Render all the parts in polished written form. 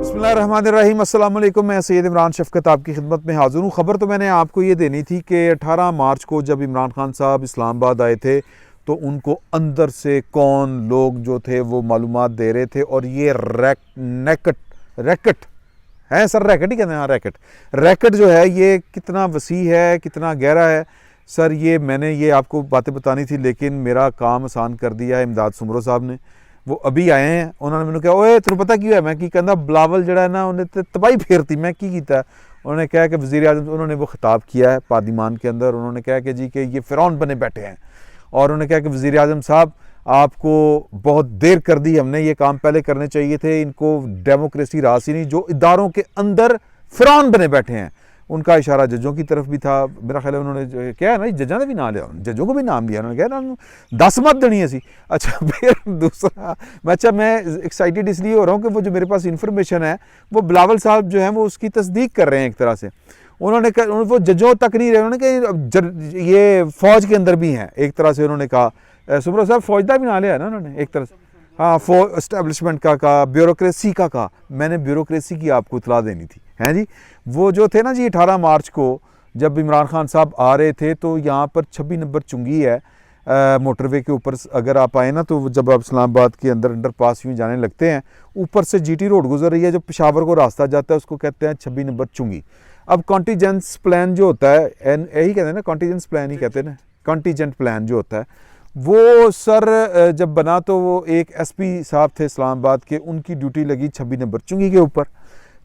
बिस्मिल्लाहिर्रहमानिर्रहीम, अस्सलाम वालेकुम। मैं सैयद इमरान शफ़क़त आपकी खिदमत में हाज़िर हूँ। ख़बर तो मैंने आपको ये देनी थी कि 18 मार्च को जब इमरान खान साहब इस्लामाबाद आए थे तो उनको अंदर से कौन लोग जो थे वो मालूमात दे रहे थे, और ये रैकेट है सर, रैकेट ही कहते हैं, हाँ रैकेट जो है ये कितना वसी है, कितना गहरा है सर। ये मैंने ये आपको बातें बतानी थी, लेकिन मेरा काम आसान कर दिया है इमदाद सुमरो साहब ने। वो अभी आए हैं, उन्होंने मैंने कहा ओए तेन पता क्यों है, मैं की कहना बिलावल जड़ा है ना उन्हें तो तबाही फेरती, मैं की कीता। उन्होंने कहा कि वज़ीर आज़म, उन्होंने वो खिताब किया है पार्लियामान के अंदर, उन्होंने कहा कि जी कि ये फ़िरौन बने बैठे हैं, और उन्होंने कहा कि वज़ीर आज़म साहब आपको बहुत देर कर दी, हमने ये काम पहले करने चाहिए थे, इनको डेमोक्रेसी रास ही नहीं, जो इदारों के अंदर फ़िरौन बने बैठे हैं। उनका इशारा जजों की तरफ भी था, मेरा ख्याल है उन्होंने क्या है ना, जजों ने भी नाम लिया, जजों को भी नाम लिया, उन्होंने कहा ना 10 मत देनी है सी। अच्छा फिर दूसरा, मैं एक्साइटेड इसलिए हो रहा हूँ कि वो जो मेरे पास इन्फॉर्मेशन है वो बिलावल साहब जो है वो उसकी तस्दीक कर रहे हैं एक तरह से। उन्होंने कहा वो जजों तक नहीं रहे, उन्होंने कहा ये फ़ौज के अंदर भी हैं एक तरह से। उन्होंने कहा सुमरो साहब फौजदार भी ना लिया ना उन्होंने एक तरह से, हाँ फौज इस्टेब्लिशमेंट का कहा, ब्यूरोक्रेसी का कहा। मैंने ब्यूरोक्रेसी की आपको इतला देनी थी, हैं जी। वो जो थे ना जी 18 मार्च को जब इमरान खान साहब आ रहे थे तो यहाँ पर 26 नंबर चुंगी है मोटरवे के ऊपर, अगर आप आए ना तो जब आप इस्लामाबाद के अंदर अंडर पास यूँ जाने लगते हैं, ऊपर से जीटी रोड गुजर रही है, जो पेशावर को रास्ता जाता है उसको कहते हैं 26 नंबर चुंगी। अब कॉन्टीजेंस प्लान जो होता है, यही कहते हैं ना, कॉन्टीजेंस प्लान ही कहते हैं ना, कॉन्टीजेंट प्लान जो होता है वो सर जब बना तो वो एक एसपी साहब थे इस्लामाबाद के, उनकी ड्यूटी लगी 26 नंबर चुंगी के ऊपर।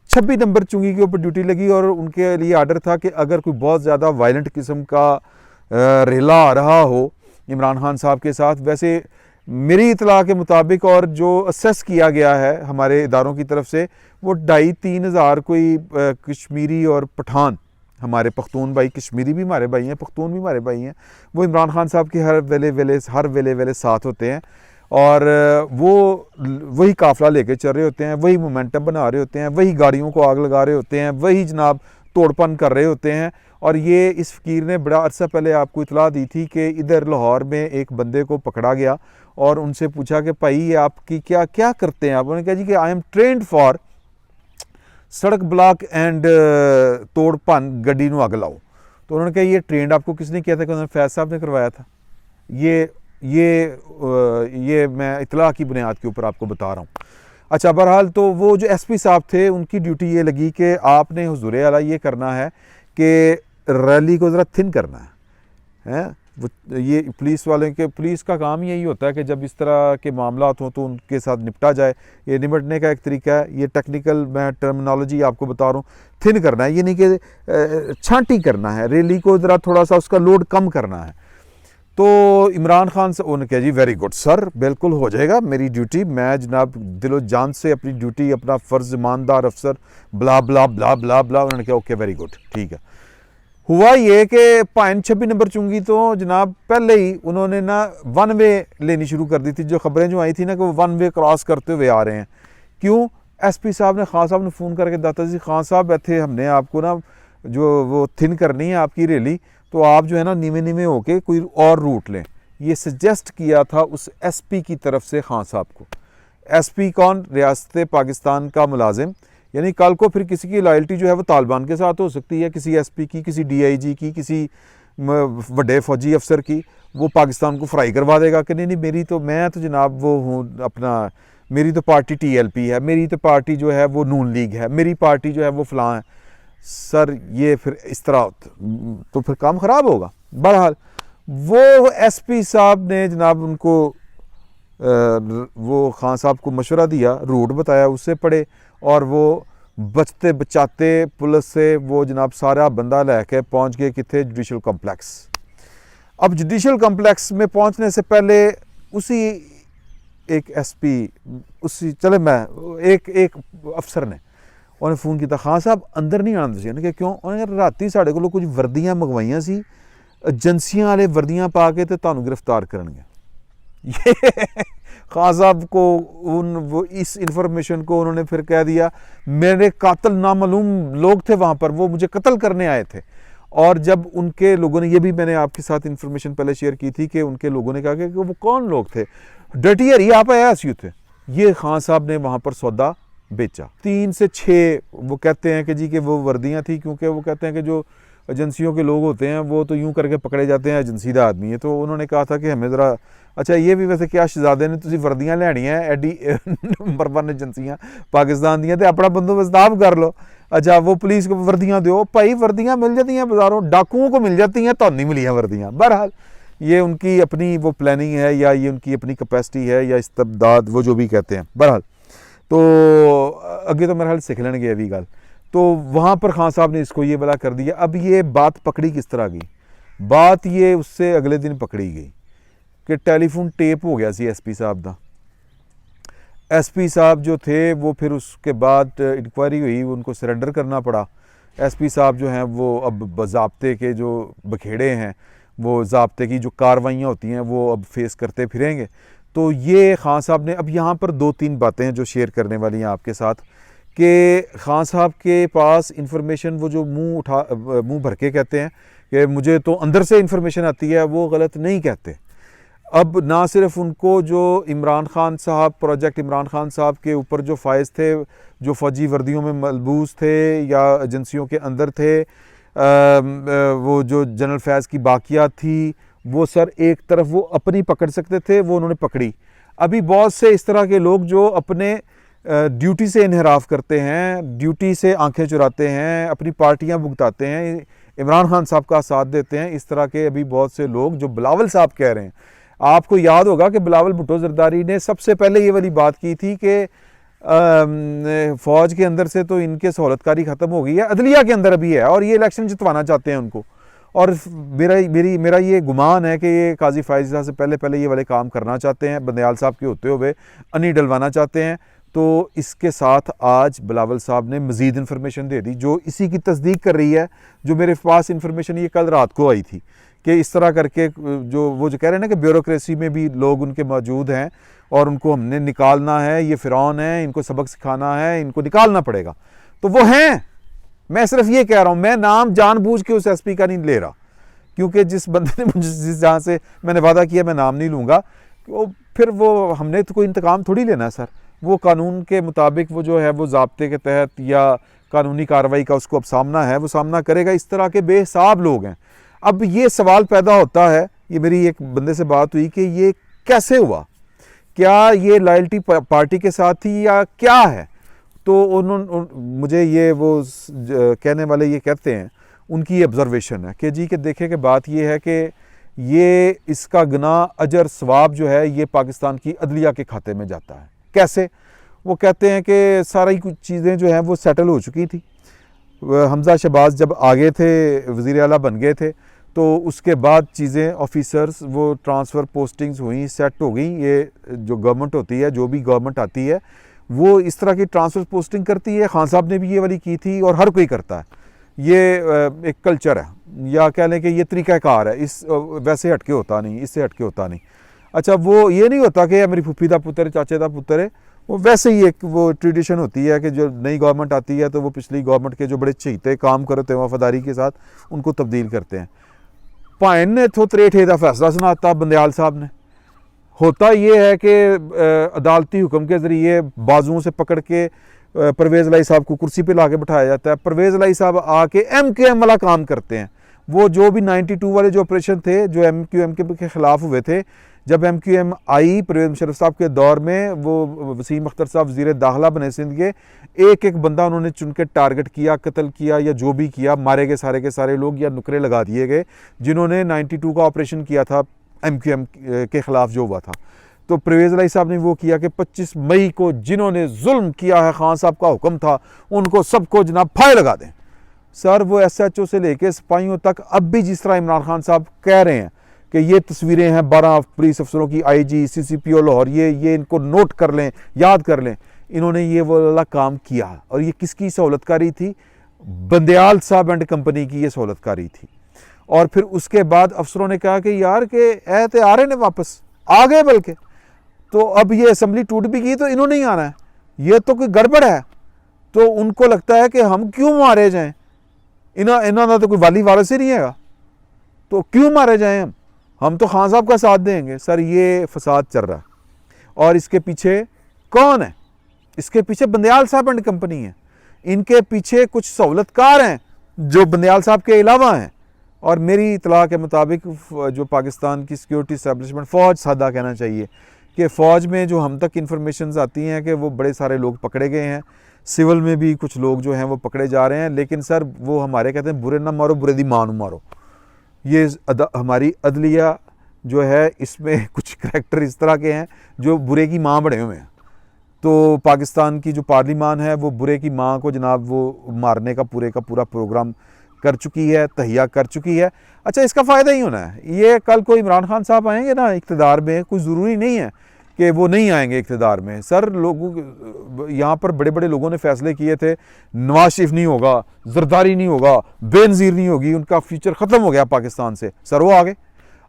26 नंबर चुंगी के ऊपर ड्यूटी लगी और उनके लिए आर्डर था कि अगर कोई बहुत ज़्यादा वायलेंट किस्म का रेला आ रहा हो इमरान खान साहब के साथ, वैसे मेरी इतला के मुताबिक और जो असेस किया गया है हमारे इदारों की तरफ से, वो 2,500-3 हज़ार कोई कश्मीरी और पठान, हमारे पख्तून भाई, कश्मीरी भी हमारे भाई हैं, पख्तून भी हमारे भाई हैं, वो इमरान खान साहब के हर वेले साथ होते हैं, और वो वही काफ़िला लेके चल रहे होते हैं, वही मोमेंटम बना रहे होते हैं, वही गाड़ियों को आग लगा रहे होते हैं, वही जनाब तोड़पन कर रहे होते हैं। और ये इस फ़कीर ने बड़ा अरसा पहले आपको इतला दी थी कि इधर लाहौर में एक बंदे को पकड़ा गया और उनसे पूछा कि भाई ये आपकी क्या क्या करते हैं आप? उन्होंने कहा जी कि आई एम ट्रेंड फॉर सड़क ब्लॉक एंड तोड़पन, गड्डी नू अग लाओ। तो उन्होंने कहा ये ट्रेंड आपको किसने किया था? कि उन्होंने फैज़ साहब ने करवाया था। ये मैं इतला की बुनियाद के ऊपर आपको बता रहा हूँ। अच्छा बहरहाल, तो वो जो एसपी साहब थे उनकी ड्यूटी ये लगी कि आपने हुज़ूर आला ये करना है कि रैली को ज़रा थिन करना है। वो ये पुलिस वाले के, पुलिस का काम यही होता है कि जब इस तरह के मामलात हों तो उनके साथ निपटा जाए। ये निपटने का एक तरीका है, ये टेक्निकल मैं टर्मिनोलॉजी आपको बता रहा हूँ। थिन करना है ये नहीं कि छांटी करना है, रैली को ज़रा थोड़ा सा उसका लोड कम करना है। तो इमरान खान से उन्होंने कहा जी वेरी गुड सर, बिल्कुल हो जाएगा मेरी ड्यूटी, मैं जनाब दिलो जान से अपनी ड्यूटी, अपना फ़र्ज़ ईमानदार अफसर, ब्ला ब्ला ब्ला ब्ला ब्ला। उन्होंने कहा ओके वेरी गुड, ठीक है। हुआ ये कि पाइन 26 नंबर चुंगी तो जनाब पहले ही उन्होंने ना 1 वे लेनी शुरू कर दी थी। जो खबरें जो आई थी ना कि वो 1 वे क्रॉस करते हुए आ रहे हैं। क्यों? एसपी साहब ने, खान साहब ने फ़ोन करके दाता जी खान साहब थे, हमने आपको ना जो वो थिन करनी है आपकी रैली, तो आप जो है ना नीवे होके कोई और रूट लें। ये सजेस्ट किया था उस एसपी की तरफ से खान साहब को। एसपी कौन? रियासत पाकिस्तान का मुलाजिम। यानी कल को फिर किसी की लॉयल्टी जो है वो तालिबान के साथ हो सकती है, किसी एसपी की, किसी डीआईजी की, किसी बड़े फौजी अफसर की, वो पाकिस्तान को फ्राई करवा देगा कि नहीं मेरी तो, मैं तो जनाब वो हूँ अपना, मेरी तो पार्टी टीएलपी है, मेरी तो पार्टी जो है वो नून लीग है, मेरी पार्टी जो है वो फलां है। सर ये फिर इस तरह तो फिर काम ख़राब होगा। बहरहाल वो एसपी साहब ने जनाब उनको वो खान साहब को मशवरा दिया, रूट बताया, उससे पढ़े, और वो बचते बचाते पुलिस से वो जनाब सारा बंदा लेके पहुंच गए किथे? Judicial complex. अब जुडिशल कॉम्प्लेक्स में पहुंचने से पहले उसी एक एसपी, उसी चले मैं एक अफसर ने उन्हें फ़ोन किया, खान साहब अंदर नहीं आना। उन्होंने कहा क्यों? उन्होंने कहा राती साढ़े को कुछ वर्दियाँ मंगवाइयां सी, एजेंसियां वाले वर्दियाँ पा के तो तुहानू गिरफ्तार करेंगे। ये खान साहब को वो इस इंफॉर्मेशन को उन्होंने फिर कह दिया, मेरे कातिल नामालूम लोग थे वहाँ पर, वो मुझे कत्ल करने आए थे। और जब उनके लोगों ने, ये भी मैंने आपके साथ इंफॉर्मेशन पहले शेयर की थी कि उनके लोगों ने कहा कि वो कौन लोग थे, डटियर ही आप आया थे, ये खान साहब ने वहाँ पर सौदा बेचा। 3 से 6 वो कहते हैं कि जी कि वो वर्दियाँ थी, क्योंकि वो कहते हैं कि जो एजेंसियों के लोग होते हैं वो तो यूं करके पकड़े जाते हैं, एजेंसीदा आदमी है। तो उन्होंने कहा था कि हमें ज़रा, अच्छा ये भी वैसे क्या शहजादे ने तुसी वर्दियाँ लैनियां एडी नंबर 1 एजेंसियां पाकिस्तान दियां ते अपना बंदोबस्त आप कर लो। अच्छा वो पुलिस को वर्दियाँ दो भाई, वर्दियाँ मिल जाती हैं बाज़ारों, डाकुओं को मिल जाती हैं, तो नहीं मिली हैं वर्दियाँ। बहरहाल ये उनकी अपनी वो प्लानिंग है या ये उनकी अपनी कैपेसिटी है या इस्तबदाद, वो जो भी कहते हैं। बहरहाल तो अगे तो मेरे ख्याल सीख लेंगे अभी गल। तो वहाँ पर खान साहब ने इसको ये वाला कर दिया। अब ये बात पकड़ी किस तरह गई, बात ये उससे अगले दिन पकड़ी गई कि टेलीफोन टेप हो गया सी SP साहब का। SP साहब जो थे वो फिर उसके बाद इंक्वायरी हुई, उनको सरेंडर करना पड़ा। SP साहब जो हैं वो अब ज़ाब्ते के जो बखेड़े हैं, वो ज़ाब्ते की जो कार्रवाइयाँ होती हैं वो अब फेस करते फिरेंगे। तो ये खान साहब ने, अब यहाँ पर 2-3 बातें हैं जो शेयर करने वाली हैं आपके साथ, कि खान साहब के पास इंफॉर्मेशन वो जो मुंह भर के कहते हैं कि मुझे तो अंदर से इंफॉर्मेशन आती है, वो गलत नहीं कहते। अब ना सिर्फ उनको जो इमरान खान साहब, प्रोजेक्ट इमरान खान साहब के ऊपर जो फायज थे, जो फ़ौजी वर्दियों में मलबूस थे या एजेंसियों के अंदर थे, वो जो जनरल फैज़ की बाकियात थी, वो सर एक तरफ वो अपनी पकड़ सकते थे, वो उन्होंने पकड़ी। अभी बहुत से इस तरह के लोग जो अपने ड्यूटी से इनहराफ करते हैं, ड्यूटी से आंखें चुराते हैं, अपनी पार्टियां भुगताते हैं, इमरान खान साहब का साथ देते हैं, इस तरह के अभी बहुत से लोग जो बिलावल साहब कह रहे हैं। आपको याद होगा कि बिलावल भुट्टो जरदारी ने सबसे पहले ये वाली बात की थी कि फ़ौज के अंदर से तो इनके सहूलतकारी ख़त्म हो गई है, अदलिया के अंदर अभी है और ये इलेक्शन जितवाना चाहते हैं उनको। और मेरा ये गुमान है कि ये काजी फायज़ साहब से पहले ये वाले काम करना चाहते हैं, बंदयाल साहब के होते हुए अन्नी डलवाना चाहते हैं। तो इसके साथ आज बिलावल साहब ने मज़ीद इन्फॉर्मेशन दे दी जो इसी की तस्दीक कर रही है, जो मेरे पास इन्फॉर्मेशन ये कल रात को आई थी कि इस तरह करके जो वो जो कह रहे हैं ना कि ब्यूरोक्रेसी में भी लोग उनके मौजूद हैं और उनको हमने निकालना है, ये फ़िरौन है, इनको सबक सिखाना है, इनको निकालना पड़ेगा। तो वो हैं, मैं सिर्फ ये कह रहा हूँ, मैं नाम जानबूझ के उस SP का नहीं ले रहा, क्योंकि जिस बंदे ने मुझे जिस जहाँ से मैंने वादा किया मैं नाम नहीं लूँगा, फिर वो हमने तो कोई इंतकाम थोड़ी लेना है सर। वो कानून के मुताबिक वो जो है वो ज़ाब्ते के तहत या कानूनी कार्रवाई का उसको अब सामना है, वो सामना करेगा। इस तरह के बेहिसाब लोग हैं। अब ये सवाल पैदा होता है, ये मेरी एक बंदे से बात हुई कि ये कैसे हुआ, क्या ये लॉयल्टी पार्टी के साथ थी या क्या है। तो उन्होंने मुझे ये वो कहने वाले ये कहते हैं, उनकी ऑब्जर्वेशन है कि जी कि देखें कि बात ये है कि ये इसका गुनाह अजर सवाब जो है ये पाकिस्तान की अदलिया के खाते में जाता है। कैसे? वो कहते हैं कि सारी कुछ चीज़ें जो हैं वो सेटल हो चुकी थी। हमजा शहबाज जब आगे थे, वज़ीर आला बन गए थे, तो उसके बाद चीज़ें ऑफिसर्स वो ट्रांसफ़र पोस्टिंग्स हुई, सेट हो गई। ये जो गवर्नमेंट होती है, जो भी गवर्नमेंट आती है, वो इस तरह की ट्रांसफ़र पोस्टिंग करती है। खान साहब ने भी ये वाली की थी और हर कोई करता है। ये एक कल्चर है या कह लें कि ये तरीक़ाकार है, इस वैसे हटके होता नहीं, इससे हटके होता नहीं। अच्छा वो ये नहीं होता कि मेरी फूफी का पुत्र है, चाचे का पुत्र है, वो वैसे ही एक वो ट्रेडिशन होती है कि जो नई गवर्नमेंट आती है तो वो पिछली गवर्नमेंट के जो बड़े चहीते काम करते हैं वफादारी के साथ, उनको तब्दील करते हैं। भाइन ने इतों 63 का फैसला सुनाता बंदयाल साहब ने। होता ये है कि अदालती हुक्म के ज़रिए बाजुओं से पकड़ के परवेज़ लाई साहब को कुर्सी पे ला के बिठाया जाता है। परवेज़ लाई साहब आके MQM वाला काम करते हैं। वो जो भी 92 वाले जो ऑपरेशन थे जो MQM के ख़िलाफ़ हुए थे, जब MQM आई परवेज़ मुशर्रफ साहब के दौर में, वो वसीम अख्तर साहब वज़ीर दाखिला बने सिंध के, एक एक बंदा उन्होंने चुन के टारगेट किया, कत्ल किया या जो भी किया, मारे गए सारे के सारे लोग या नुकरे लगा दिए गए जिन्होंने 92 का ऑपरेशन किया था MQM के ख़िलाफ़ जो हुआ था। तो परवेज़ लाई साहब ने वो किया कि 25 मई को जिन्होंने जुल्म किया है, खान साहब का हुक्म था, उनको सबको जनाब फायर लगा दें। सर वो SHO से लेके सिपाहियों तक अब भी जिस तरह इमरान खान साहब कह रहे हैं कि ये तस्वीरें हैं 12 पुलिस अफसरों की, IG CCPO लाहौर, ये इनको नोट कर लें, याद कर लें, इन्होंने ये वाला काम किया। और ये किसकी सहूलतकारी थी? बंदयाल साहब एंड कंपनी की ये सहूलतकारी थी। और फिर उसके बाद अफसरों ने कहा कि यार के ऐते आ रहे ने, वापस आ गए, बल्कि तो अब ये असम्बली टूट भी गई तो इन्होंने ही आना है, ये तो कोई गड़बड़ है। तो उनको लगता है कि हम क्यों मारे जाएं, इन्होंने तो कोई वाली वारस ही नहीं है, तो क्यों मारे जाएं हम तो खान साहब का साथ देंगे। सर ये फसाद चल रहा है और इसके पीछे कौन है? इसके पीछे बंदयाल साहब एंड कंपनी है, इनके पीछे कुछ सहूलतकार हैं जो बंदयाल साहब के अलावा हैं। और मेरी इतला के मुताबिक जो पाकिस्तान की सिक्योरिटी इस्टेब्लिशमेंट, फ़ौज सादा कहना चाहिए कि फ़ौज में जो हम तक इन्फॉर्मेशंस आती हैं कि वो बड़े सारे लोग पकड़े गए हैं, सिविल में भी कुछ लोग जो हैं वो पकड़े जा रहे हैं। लेकिन सर वो हमारे कहते हैं बुरे ना मारो बुरे दी मां मारो। ये हमारी अदलिया जो है इसमें कुछ करैक्टर इस तरह के हैं जो बुरे की माँ बने हुए हैं। तो पाकिस्तान की जो पार्लिमान है वो बुरे की माँ को जनाब वो मारने का पूरा प्रोग्राम कर चुकी है, तहिया कर चुकी है। अच्छा, इसका फ़ायदा ही होना है। ये कल को इमरान खान साहब आएंगे ना इक़्तिदार में, कुछ ज़रूरी नहीं है कि वो नहीं आएंगे इक़्तिदार में। सर लोगों यहाँ पर बड़े बड़े लोगों ने फ़ैसले किए थे, नवाज शरीफ नहीं होगा, जरदारी नहीं होगा, बेनज़ीर नहीं होगी, उनका फ्यूचर ख़त्म हो गया पाकिस्तान से। सर वो आ गए।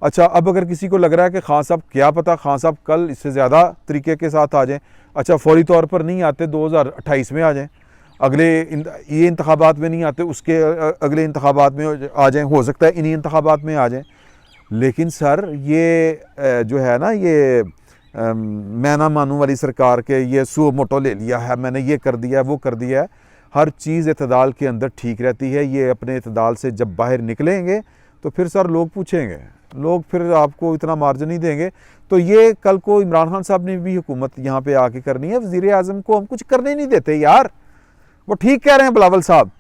अच्छा, अब अगर किसी को लग रहा है कि खान साहब, क्या पता खान साहब कल इससे ज़्यादा तरीके के साथ आ जाएँ। अच्छा, फौरी तौर पर नहीं आते, 2028 में आ जाएँ, अगले ये इंतखाबात में नहीं आते, उसके अगले इंतखाबात में आ जाएँ, हो सकता है इन्हीं इंतखाबात में आ जाएँ। लेकिन सर ये जो है ना, ये मैं ना मानूं वाली सरकार के ये सू मोटो ले लिया है, मैंने ये कर दिया है, वो कर दिया है। हर चीज़ इतदाल के अंदर ठीक रहती है। ये अपने इतदाल से जब बाहर निकलेंगे तो फिर सर लोग पूछेंगे, लोग फिर आपको इतना मार्जिन नहीं देंगे। तो ये कल को इमरान खान साहब ने भी हुकूमत यहाँ पे आके करनी है। वज़ीर आज़म को हम कुछ करने नहीं देते यार। वो ठीक कह रहे हैं बिलावल साहब,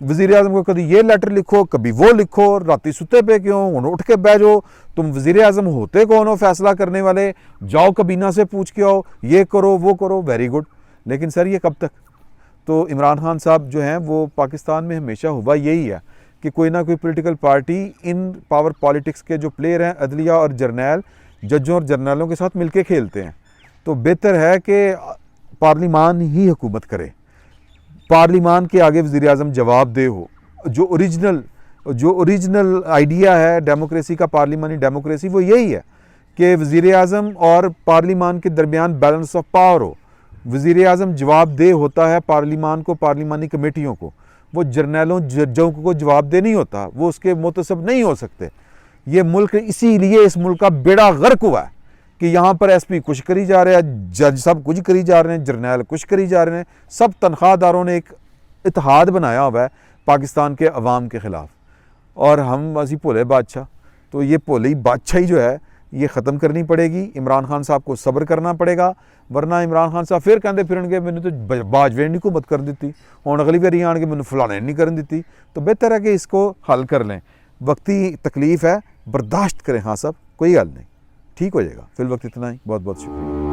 वज़ीर आज़म को कभी ये लेटर लिखो, कभी वो लिखो, राती सुते पे क्यों, उठ के बह जाओ। तुम वज़ीर आज़म होते कौन हो फैसला करने वाले? जाओ कबीना से पूछ के आओ, ये करो वो करो, वेरी गुड। लेकिन सर ये कब तक? तो इमरान खान साहब जो हैं वो पाकिस्तान में हमेशा हुआ यही है कि कोई ना कोई पॉलिटिकल पार्टी इन पावर पॉलिटिक्स के जो प्लेयर हैं, अदलिया और जर्नैल, जजों और जर्नैलों के साथ मिलके खेलते हैं। तो बेहतर है कि पार्लिमान ही हुकूमत करे, पार्लिमान के आगे वज़ीर आज़म जवाब दे हो। जो ओरिजिनल आइडिया है डेमोक्रेसी का, पार्लिमानी डेमोक्रेसी, वो यही है कि वज़ीर आज़म और पार्लिमान के दरमियान बैलेंस ऑफ पावर हो। वज़ीर आज़म जवाबदेह होता है पार्लिमान को, पार्लिमानी कमेटियों को। वो जर्नैलों जजों को जवाबदेह नहीं होता, वो उसके मुतसब नहीं हो सकते। ये मुल्क, इसीलिए इस मुल्क का बेड़ा गर्क हुआ है कि यहाँ पर एसपी कुछ करी जा रहे हैं, जज सब कुछ करी जा रहे हैं, जर्नैल कुछ करी जा रहे हैं। सब तनख्वाहदारों ने एक इत्तेहाद बनाया हुआ है पाकिस्तान के अवाम के ख़िलाफ़, और हम असी भोले बादशाह। तो ये भोली बादशाही जो है ये ख़त्म करनी पड़ेगी। इमरान खान साहब को सब्र करना पड़ेगा, वरना इमरान खान साहब फिर कहते फिरनगे मैंने तो बाजवे ने हुकूमत कर दी, और अगली बारी आन के मैंने फलाने नहीं कर दी। तो बेहतर है कि इसको हल कर लें। वक्ती तकलीफ़ है, बर्दाश्त करें। हाँ साहब, कोई हल नहीं, ठीक हो जाएगा। फिल वक्त इतना ही, बहुत बहुत शुक्रिया।